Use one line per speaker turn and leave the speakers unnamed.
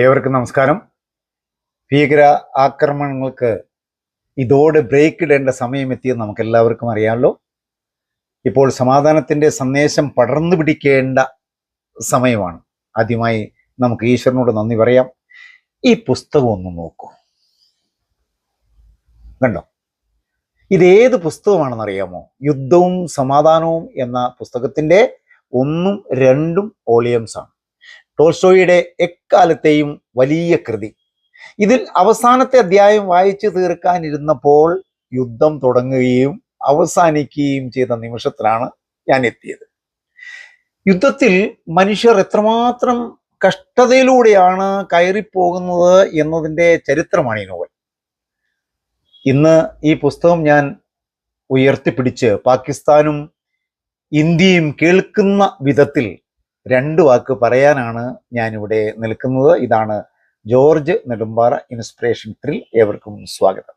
ഏവർക്കും നമസ്കാരം. ഭീകര ആക്രമണങ്ങൾക്ക് ഇതോടെ ബ്രേക്ക് ഇടേണ്ട സമയം എത്തിയെന്ന് നമുക്ക് എല്ലാവർക്കും അറിയാമല്ലോ. ഇപ്പോൾ സമാധാനത്തിൻ്റെ സന്ദേശം പടർന്നു പിടിക്കേണ്ട സമയമാണ്. ആദ്യമായി നമുക്ക് ഈശ്വരനോട് നന്ദി പറയാം. ഈ പുസ്തകം ഒന്ന് നോക്കൂ, കണ്ടോ? ഇതേത് പുസ്തകമാണെന്ന് അറിയാമോ? യുദ്ധവും സമാധാനവും എന്ന പുസ്തകത്തിൻ്റെ 1ഉം 2ഉം വോളിയംസ് ആണ്. ടോൾസ്റ്റോയിയുടെ എക്കാലത്തെയും വലിയ കൃതി. ഇതിൽ അവസാനത്തെ അധ്യായം വായിച്ചു തീർക്കാനിരുന്നപ്പോൾ യുദ്ധം തുടങ്ങുകയും അവസാനിക്കുകയും ചെയ്ത നിമിഷത്തിലാണ് ഞാൻ എത്തിയത്. യുദ്ധത്തിൽ മനുഷ്യർ എത്രമാത്രം കഷ്ടതയിലൂടെയാണ് കയറിപ്പോകുന്നത് എന്നതിൻ്റെ ചരിത്രമാണ് ഈ നോവൽ. ഇന്ന് ഈ പുസ്തകം ഞാൻ ഉയർത്തിപ്പിടിച്ച് പാകിസ്ഥാനും ഇന്ത്യയും കേൾക്കുന്ന വിധത്തിൽ 2 വാക്ക് പറയാനാണ് ഞാനിവിടെ നിൽക്കുന്നത്. ഇതാണ് ജോർജ് നെടുമ്പാറ ഇൻസ്പിറേഷൻ ത്രിൽ. ഏവർക്കും സ്വാഗതം.